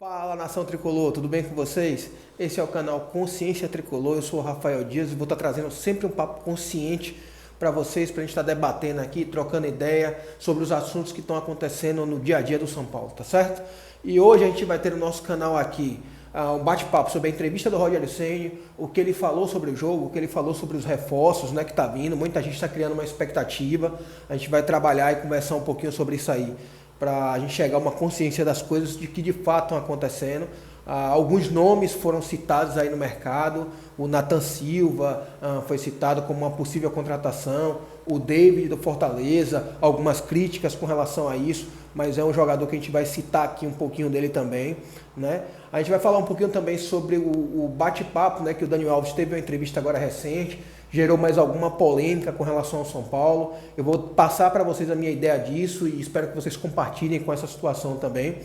Fala, nação tricolor, tudo bem com vocês? Esse é o canal Consciência Tricolor, eu sou o Rafael Dias e vou estar trazendo sempre um papo consciente para vocês, para a gente estar debatendo aqui, trocando ideia sobre os assuntos que estão acontecendo no dia a dia do São Paulo, tá certo? E hoje a gente vai ter no nosso canal aqui um bate-papo sobre a entrevista do Rogério Ceni, o que ele falou sobre o jogo, o que ele falou sobre os reforços, né, que tá vindo. Muita gente está criando uma expectativa, a gente vai trabalhar e conversar um pouquinho sobre isso aí, para a gente chegar a uma consciência das coisas de que de fato estão acontecendo. Alguns nomes foram citados aí no mercado, o Nathan Silva foi citado como uma possível contratação, o David do Fortaleza, algumas críticas com relação a isso, mas é um jogador que a gente vai citar aqui um pouquinho dele também, né? A gente vai falar um pouquinho também sobre o bate-papo, né, que o Daniel Alves teve uma entrevista agora recente, gerou mais alguma polêmica com relação ao São Paulo. Eu vou passar para vocês a minha ideia disso e espero que vocês compartilhem com essa situação também,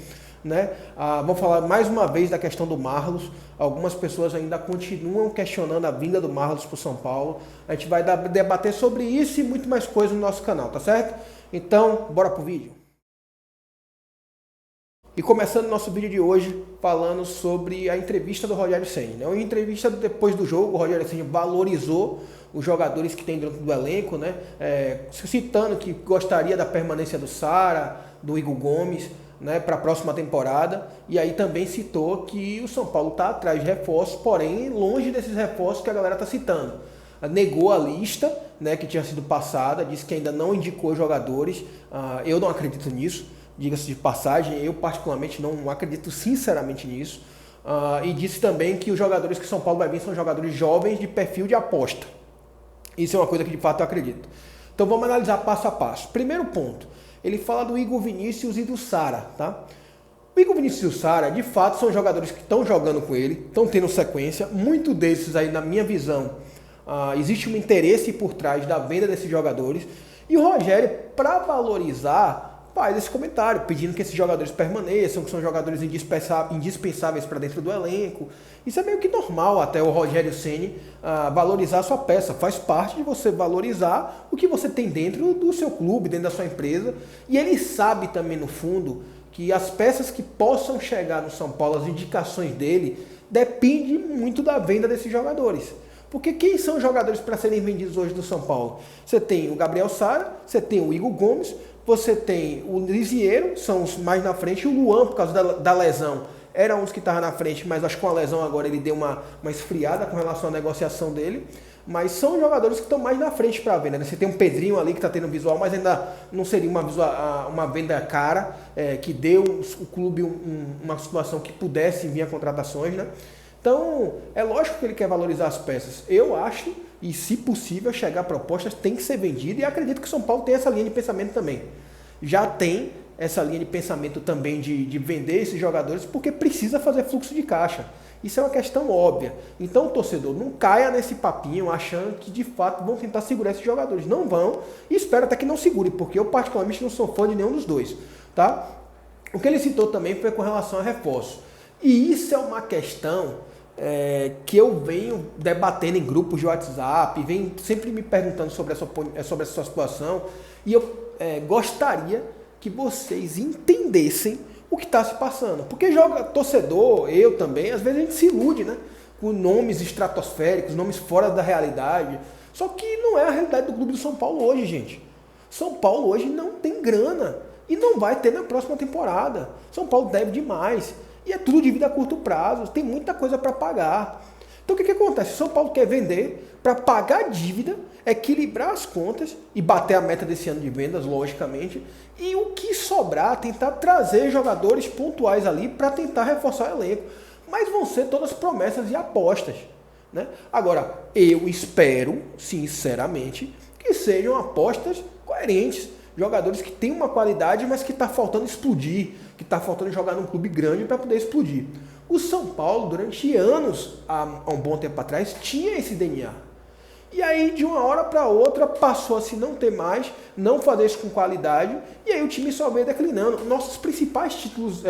né? Vamos falar mais uma vez da questão do Marlos. Algumas pessoas ainda continuam questionando a vinda do Marlos para o São Paulo. A gente vai debater sobre isso e muito mais coisa no nosso canal, tá certo? Então, bora pro vídeo. E começando o nosso vídeo de hoje falando sobre a entrevista do Rogério Ceni, né? Uma entrevista depois do jogo, o Rogério Ceni valorizou os jogadores que tem dentro do elenco, né? Citando que gostaria da permanência do Sara, do Igor Gomes, né, para a próxima temporada, e aí também citou que o São Paulo está atrás de reforços, porém longe desses reforços que a galera está citando. Negou a lista, né, que tinha sido passada, disse que ainda não indicou jogadores. Eu não acredito nisso, diga-se de passagem, eu particularmente não acredito sinceramente nisso. E disse também que os jogadores que São Paulo vai vir são jogadores jovens de perfil de aposta. Isso é uma coisa que de fato eu acredito. Então vamos analisar passo a passo. Primeiro ponto, ele fala do Igor Vinícius e do Sara, tá? O Igor Vinícius e o Sara, de fato, são jogadores que estão jogando com ele, estão tendo sequência. Muito desses aí, na minha visão, existe um interesse por trás da venda desses jogadores. E o Rogério, para valorizar, faz esse comentário, pedindo que esses jogadores permaneçam, que são jogadores indispensáveis para dentro do elenco. Isso é meio que normal até o Rogério Ceni valorizar a sua peça. Faz parte de você valorizar o que você tem dentro do seu clube, dentro da sua empresa. E ele sabe também, no fundo, que as peças que possam chegar no São Paulo, as indicações dele, dependem muito da venda desses jogadores. Porque quem são os jogadores para serem vendidos hoje do São Paulo? Você tem o Gabriel Sara, você tem o Igor Gomes, você tem o Lisieiro, são os mais na frente, e o Luan, por causa da lesão, era um dos que estava na frente, mas acho que com a lesão agora ele deu uma esfriada com relação à negociação dele. Mas são jogadores que estão mais na frente para a venda, né? Você tem um Pedrinho ali que está tendo visual, mas ainda não seria uma venda cara, que deu o clube uma situação que pudesse vir a contratações, né? Então, é lógico que ele quer valorizar as peças. Eu acho, e se possível, chegar a propostas, tem que ser vendido, e acredito que o São Paulo tem essa linha de pensamento também. Já tem essa linha de pensamento também de vender esses jogadores, porque precisa fazer fluxo de caixa. Isso é uma questão óbvia. Então, torcedor, não caia nesse papinho achando que, de fato, vão tentar segurar esses jogadores. Não vão, e espero até que não segure, porque eu, particularmente, não sou fã de nenhum dos dois, tá? O que ele citou também foi com relação a reforço. E isso é uma questão que eu venho debatendo em grupos de WhatsApp, venho sempre me perguntando sobre essa situação, e eu gostaria que vocês entendessem o que está se passando. Porque torcedor, eu também, às vezes a gente se ilude, né, com nomes estratosféricos, nomes fora da realidade. Só que não é a realidade do clube do São Paulo hoje, gente. São Paulo hoje não tem grana e não vai ter na próxima temporada. São Paulo deve demais. E é tudo dívida a curto prazo, tem muita coisa para pagar. Então o que acontece? O São Paulo quer vender para pagar a dívida, equilibrar as contas e bater a meta desse ano de vendas, logicamente. E o que sobrar, tentar trazer jogadores pontuais ali para tentar reforçar o elenco. Mas vão ser todas promessas e apostas, né? Agora, eu espero, sinceramente, que sejam apostas coerentes. Jogadores que têm uma qualidade, mas que está faltando explodir, que está faltando jogar num clube grande para poder explodir. O São Paulo, durante anos, há um bom tempo atrás, tinha esse DNA. E aí, de uma hora para outra, passou a se não ter mais, não fazer isso com qualidade, e aí o time só veio declinando. Nossos principais títulos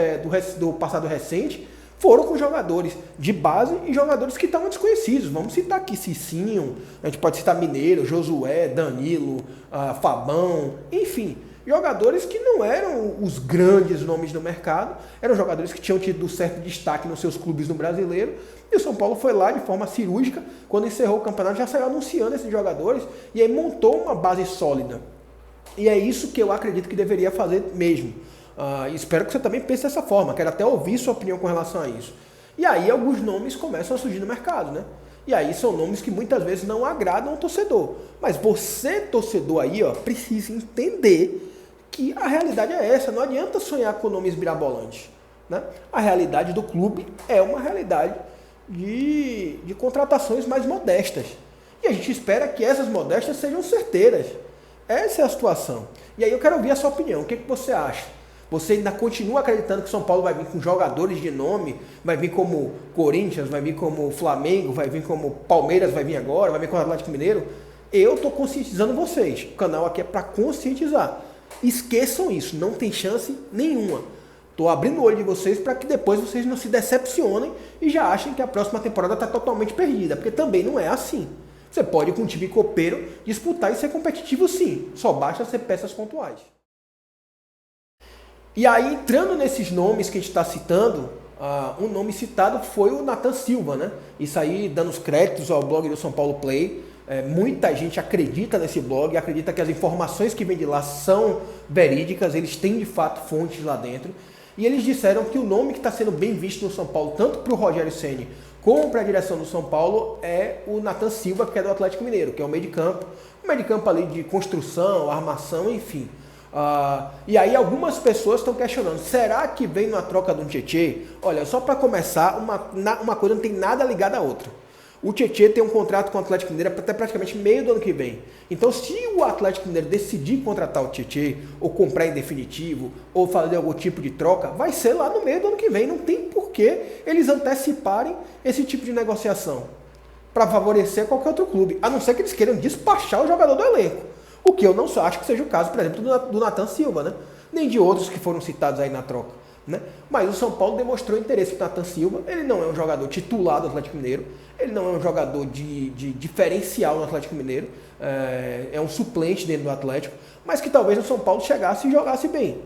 do passado recente foram com jogadores de base e jogadores que estavam desconhecidos. Vamos citar aqui Cicinho, a gente pode citar Mineiro, Josué, Danilo, Fabão, enfim. jogadores que não eram os grandes nomes do mercado, eram jogadores que tinham tido certo destaque nos seus clubes no Brasileiro, e o São Paulo foi lá de forma cirúrgica, quando encerrou o campeonato, já saiu anunciando esses jogadores, e aí montou uma base sólida. E é isso que eu acredito que deveria fazer mesmo. Espero que você também pense dessa forma, quero até ouvir sua opinião com relação a isso. E aí alguns nomes começam a surgir no mercado, né? E aí são nomes que muitas vezes não agradam ao torcedor. Mas você, torcedor aí, precisa entender que a realidade é essa. Não adianta sonhar com nomes mirabolantes, né? A realidade do clube é uma realidade de contratações mais modestas. E a gente espera que essas modestas sejam certeiras. Essa é a situação. E aí eu quero ouvir a sua opinião. O que você acha? Você ainda continua acreditando que São Paulo vai vir com jogadores de nome, vai vir como Corinthians, vai vir como Flamengo, vai vir como Palmeiras, vai vir agora, vai vir com o Atlético Mineiro? Eu estou conscientizando vocês. O canal aqui é para conscientizar. Esqueçam isso, não tem chance nenhuma. Estou abrindo o olho de vocês para que depois vocês não se decepcionem e já achem que a próxima temporada está totalmente perdida, porque também não é assim. Você pode, com um time copeiro, disputar e ser competitivo sim, só basta ser peças pontuais. E aí, entrando nesses nomes que a gente está citando, um nome citado foi o Nathan Silva, né? Isso aí, dando os créditos ao blog do São Paulo Play. Muita gente acredita nesse blog, acredita que as informações que vêm de lá são verídicas, eles têm de fato fontes lá dentro. E eles disseram que o nome que está sendo bem visto no São Paulo, tanto para o Rogério Ceni como para a direção do São Paulo, é o Nathan Silva, que é do Atlético Mineiro, que é o meio de campo. Um meio de campo ali de construção, armação, enfim. E aí algumas pessoas estão questionando, será que vem numa troca de um Tietê? Olha, só para começar, uma coisa não tem nada ligada à outra. O Tietê tem um contrato com o Atlético Mineiro até praticamente meio do ano que vem. Então, se o Atlético Mineiro decidir contratar o Tietê, ou comprar em definitivo, ou fazer algum tipo de troca, vai ser lá no meio do ano que vem. Não tem por que eles anteciparem esse tipo de negociação para favorecer qualquer outro clube, a não ser que eles queiram despachar o jogador do elenco. O que eu não acho que seja o caso, por exemplo, do Nathan Silva, né? Nem de outros que foram citados aí na troca, né? Mas o São Paulo demonstrou interesse no Nathan Silva. Ele não é um jogador titular do Atlético Mineiro, ele não é um jogador de diferencial no Atlético Mineiro, é um suplente dentro do Atlético, mas que talvez o São Paulo chegasse e jogasse bem.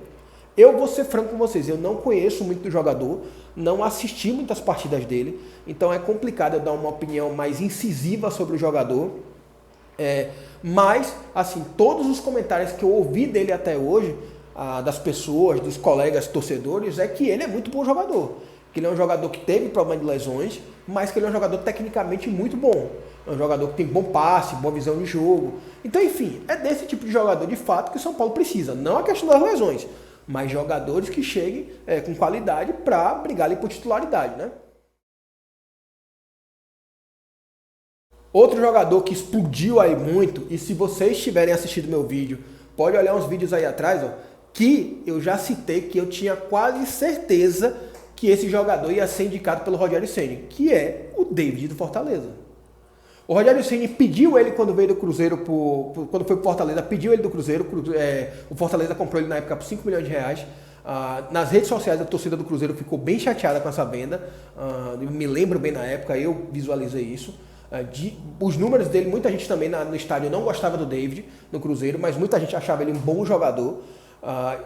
Eu vou ser franco com vocês, eu não conheço muito do jogador, não assisti muitas partidas dele, então é complicado eu dar uma opinião mais incisiva sobre o jogador. Mas, assim, todos os comentários que eu ouvi dele até hoje, das pessoas, dos colegas torcedores, é que ele é muito bom jogador. Que ele é um jogador que teve problema de lesões, mas que ele é um jogador tecnicamente muito bom. É um jogador que tem bom passe, boa visão de jogo. Então, enfim, é desse tipo de jogador de fato que o São Paulo precisa. Não a questão das lesões, mas jogadores que cheguem com qualidade para brigar ali por titularidade, né? Outro jogador que explodiu aí muito, e se vocês tiverem assistido meu vídeo, pode olhar uns vídeos aí atrás, que eu já citei que eu tinha quase certeza que esse jogador ia ser indicado pelo Rogério Ceni, que é o David do Fortaleza. O Rogério Ceni pediu ele quando veio do Cruzeiro, quando foi pro Fortaleza, pediu ele do Cruzeiro, o Fortaleza comprou ele na época por 5 milhões de reais. Nas redes sociais a torcida do Cruzeiro ficou bem chateada com essa venda, eu me lembro bem na época, eu visualizei isso. Os números dele, muita gente também no estádio não gostava do David no Cruzeiro, mas muita gente achava ele um bom jogador.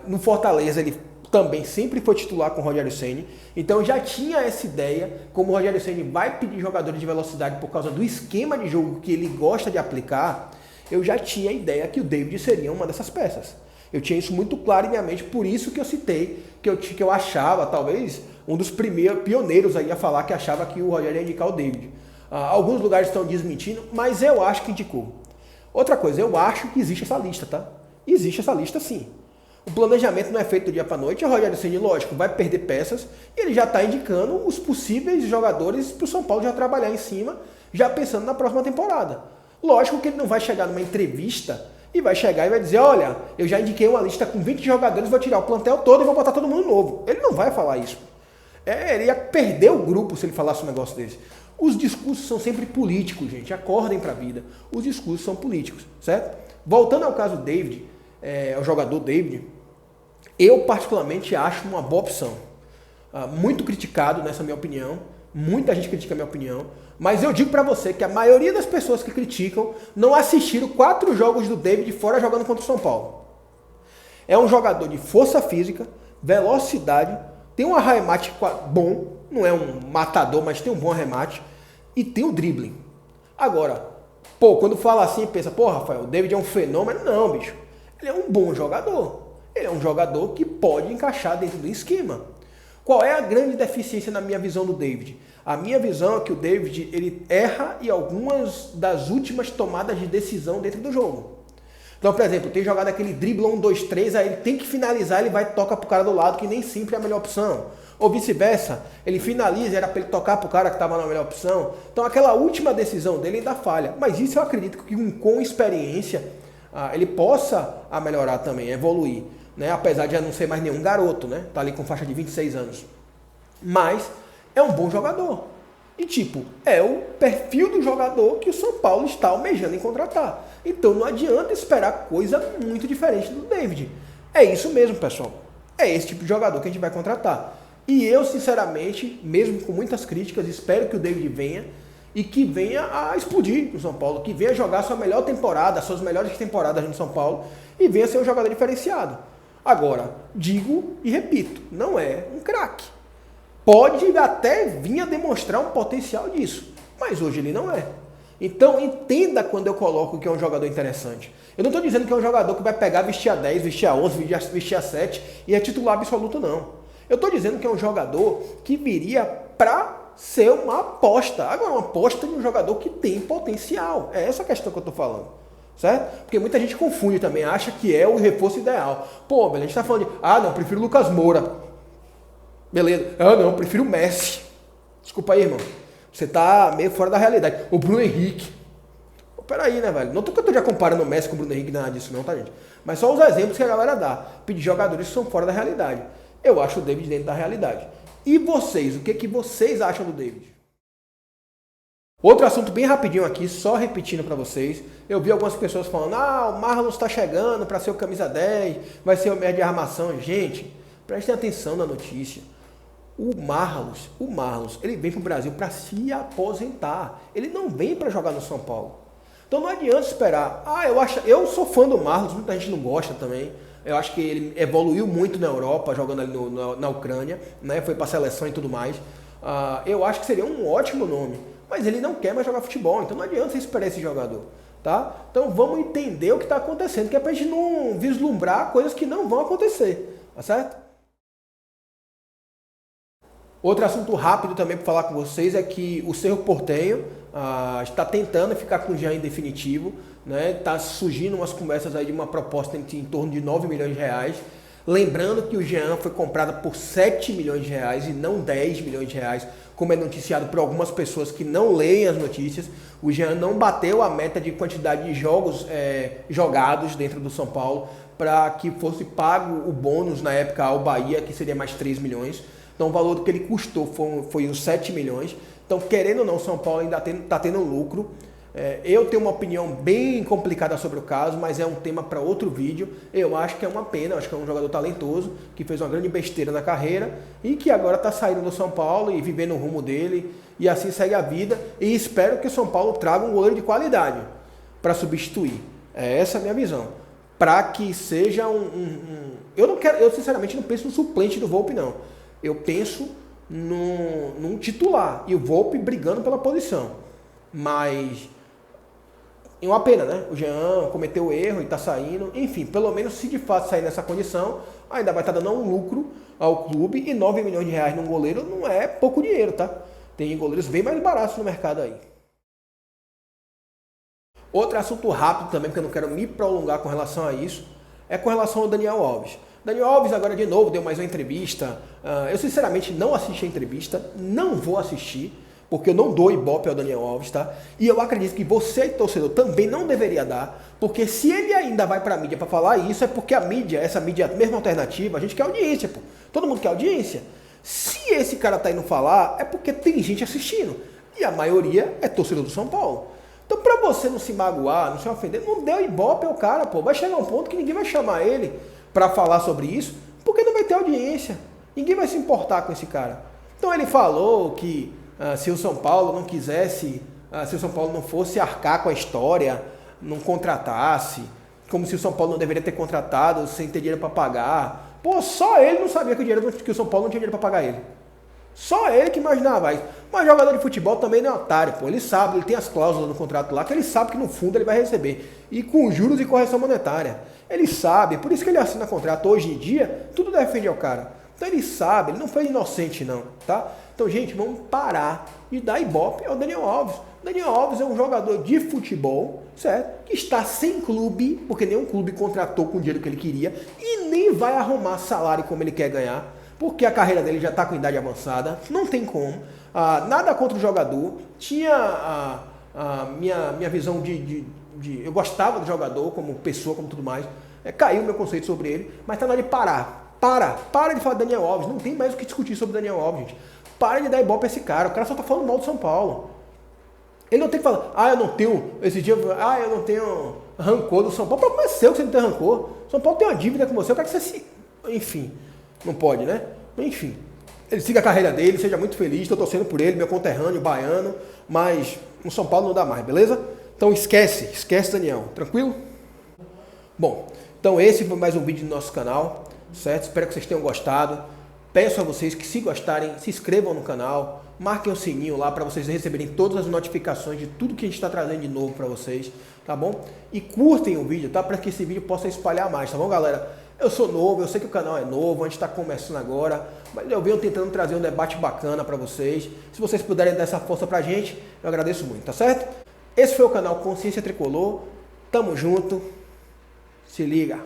No Fortaleza ele também sempre foi titular com o Rogério Ceni, então eu já tinha essa ideia, como o Rogério Ceni vai pedir jogadores de velocidade por causa do esquema de jogo que ele gosta de aplicar, eu já tinha a ideia que o David seria uma dessas peças. Eu tinha isso muito claro em minha mente, por isso que eu citei, que eu achava, talvez, um dos primeiros pioneiros aí a falar que achava que o Rogério ia indicar o David. Alguns lugares estão desmentindo, mas eu acho que indicou. Outra coisa, eu acho que existe essa lista, tá? Existe essa lista sim. O planejamento não é feito do dia para a noite, o Rogério Ceni, lógico, vai perder peças, e ele já está indicando os possíveis jogadores para o São Paulo já trabalhar em cima, já pensando na próxima temporada. Lógico que ele não vai chegar numa entrevista e vai chegar e vai dizer, olha, eu já indiquei uma lista com 20 jogadores, vou tirar o plantel todo e vou botar todo mundo novo. Ele não vai falar isso. Ele ia perder o grupo se ele falasse um negócio desse. Os discursos são sempre políticos, gente. Acordem para a vida. Os discursos são políticos, certo? Voltando ao caso do David, ao jogador David, eu particularmente acho uma boa opção. Muito criticado nessa minha opinião. Muita gente critica a minha opinião. Mas eu digo para você que a maioria das pessoas que criticam não assistiram 4 jogos do David fora jogando contra o São Paulo. É um jogador de força física, velocidade, tem um arremate bom, não é um matador, mas tem um bom arremate, e tem o dribbling. Agora, quando fala assim, pensa, Rafael, o David é um fenômeno. Não, bicho. Ele é um bom jogador. Ele é um jogador que pode encaixar dentro do esquema. Qual é a grande deficiência na minha visão do David? A minha visão é que o David ele erra em algumas das últimas tomadas de decisão dentro do jogo. Então, por exemplo, tem jogado aquele drible 1, 2, 3, aí ele tem que finalizar, ele vai tocar pro cara do lado, que nem sempre é a melhor opção. Ou vice-versa, ele finaliza, era para ele tocar pro cara que estava na melhor opção. Então, aquela última decisão dele ainda falha. Mas isso eu acredito que com experiência ele possa melhorar também, evoluir. Né? Apesar de já não ser mais nenhum garoto, né? Tá ali com faixa de 26 anos. Mas é um bom jogador. E é o perfil do jogador que o São Paulo está almejando em contratar. Então não adianta esperar coisa muito diferente do David. É isso mesmo, pessoal. É esse tipo de jogador que a gente vai contratar. E eu, sinceramente, mesmo com muitas críticas, espero que o David venha e que venha a explodir no São Paulo, que venha jogar sua melhor temporada, suas melhores temporadas no São Paulo e venha ser um jogador diferenciado. Agora, digo e repito, não é um craque. Pode até vir a demonstrar um potencial disso, mas hoje ele não é. Então entenda quando eu coloco que é um jogador interessante. Eu não estou dizendo que é um jogador que vai pegar, vestir a 10, vestir a 11, vestir a 7 e é titular absoluto, não. Eu estou dizendo que é um jogador que viria para ser uma aposta. Agora, uma aposta de um jogador que tem potencial. É essa a questão que eu estou falando. Certo? Porque muita gente confunde também, acha que é o reforço ideal. A gente está falando de, não, prefiro o Lucas Moura. Beleza. Não, prefiro o Messi. Desculpa aí, irmão. Você tá meio fora da realidade. O Bruno Henrique. Peraí, né, velho? Não tô que eu tô já comparando o Messi com o Bruno Henrique, nada disso não, tá, gente? Mas só os exemplos que a galera dá. Pedir jogadores que são fora da realidade. Eu acho o David dentro da realidade. E vocês? O que vocês acham do David? Outro assunto bem rapidinho aqui, só repetindo para vocês. Eu vi algumas pessoas falando, o Marlos tá chegando para ser o camisa 10, vai ser o médio de armação. Gente, prestem atenção na notícia. O Marlos, ele vem para o Brasil para se aposentar. Ele não vem para jogar no São Paulo. Então não adianta esperar. Eu sou fã do Marlos, muita gente não gosta também. Eu acho que ele evoluiu muito na Europa, jogando ali na Ucrânia, né? Foi para a seleção e tudo mais. Eu acho que seria um ótimo nome. Mas ele não quer mais jogar futebol, então não adianta você esperar esse jogador. Tá? Então vamos entender o que está acontecendo, que é para a gente não vislumbrar coisas que não vão acontecer. Tá certo? Outro assunto rápido também para falar com vocês é que o Cerro Porteño está tentando ficar com o Jean em definitivo. Está surgindo umas conversas aí de uma proposta em torno de 9 milhões de reais. Lembrando que o Jean foi comprado por 7 milhões de reais e não 10 milhões de reais, como é noticiado por algumas pessoas que não leem as notícias. O Jean não bateu a meta de quantidade de jogos jogados dentro do São Paulo para que fosse pago o bônus na época ao Bahia, que seria mais 3 milhões. Então o valor que ele custou foi uns 7 milhões. Então, querendo ou não, São Paulo ainda está tendo lucro. Eu tenho uma opinião bem complicada sobre o caso, mas é um tema para outro vídeo. Eu acho que é uma pena, acho que é um jogador talentoso, que fez uma grande besteira na carreira e que agora está saindo do São Paulo e vivendo o rumo dele, e assim segue a vida. E espero que o São Paulo traga um goleiro de qualidade para substituir. Essa é a minha visão. Para que seja eu sinceramente não penso no suplente do Volpi, não. Eu penso num titular e o Volpi brigando pela posição. Mas é uma pena, né? O Jean cometeu erro e está saindo. Enfim, pelo menos se de fato sair nessa condição, ainda vai estar dando um lucro ao clube. E 9 milhões de reais num goleiro não é pouco dinheiro, tá? Tem goleiros bem mais baratos no mercado aí. Outro assunto rápido também, porque eu não quero me prolongar com relação a isso, é com relação ao Daniel Alves. Daniel Alves agora de novo deu mais uma entrevista. Eu sinceramente não assisti a entrevista, não vou assistir, porque eu não dou ibope ao Daniel Alves, tá? E eu acredito que você, torcedor, também não deveria dar, porque se ele ainda vai pra mídia para falar isso, é porque a mídia, essa mídia mesmo alternativa, a gente quer audiência, pô. Todo mundo quer audiência. Se esse cara tá indo falar, é porque tem gente assistindo. E a maioria é torcedor do São Paulo. Então, pra você não se magoar, não se ofender, não dê ibope ao cara, pô. Vai chegar um ponto que ninguém vai chamar ele para falar sobre isso, porque não vai ter audiência. Ninguém vai se importar com esse cara. Então ele falou que se o São Paulo não quisesse, se o São Paulo não fosse arcar com a história, não contratasse, como se o São Paulo não deveria ter contratado sem ter dinheiro para pagar. Pô, só ele não sabia que o São Paulo não tinha dinheiro para pagar ele. Só ele que imaginava isso. Mas jogador de futebol também não é otário, pô. Ele sabe, ele tem as cláusulas no contrato lá, que ele sabe que no fundo ele vai receber. E com juros e correção monetária. Ele sabe, por isso que ele assina contrato. Hoje em dia, tudo defende ao cara. Então ele sabe, ele não foi inocente não, tá? Então, gente, vamos parar de dar ibope ao Daniel Alves. Daniel Alves é um jogador de futebol, certo? Que está sem clube, porque nenhum clube contratou com o dinheiro que ele queria e nem vai arrumar salário como ele quer ganhar, porque a carreira dele já está com idade avançada, não tem como. Nada contra o jogador, tinha a minha visão de eu gostava do jogador como pessoa, como tudo mais, caiu o meu conceito sobre ele, mas está na hora de parar. Para de falar de Daniel Alves, não tem mais o que discutir sobre Daniel Alves, gente. Para de dar ibope pra esse cara, o cara só tá falando mal do São Paulo. Ele não tem que falar, eu não tenho, esse dia, eu não tenho rancor do São Paulo. Problema é seu que você não tem rancor. São Paulo tem uma dívida com você, eu quero que você se... Enfim, não pode, né? Enfim, ele siga a carreira dele, seja muito feliz, estou torcendo por ele, meu conterrâneo, baiano, mas no São Paulo não dá mais, beleza? Então esquece Daniel, tranquilo? Bom, então esse foi mais um vídeo do nosso canal, certo? Espero que vocês tenham gostado. Peço a vocês que, se gostarem, se inscrevam no canal, marquem o sininho lá para vocês receberem todas as notificações de tudo que a gente está trazendo de novo para vocês, tá bom? E curtem o vídeo, tá? Para que esse vídeo possa espalhar mais, tá bom, galera? Eu sou novo, eu sei que o canal é novo, a gente está começando agora, mas eu venho tentando trazer um debate bacana para vocês. Se vocês puderem dar essa força pra gente, eu agradeço muito, tá certo? Esse foi o canal Consciência Tricolor, tamo junto, se liga!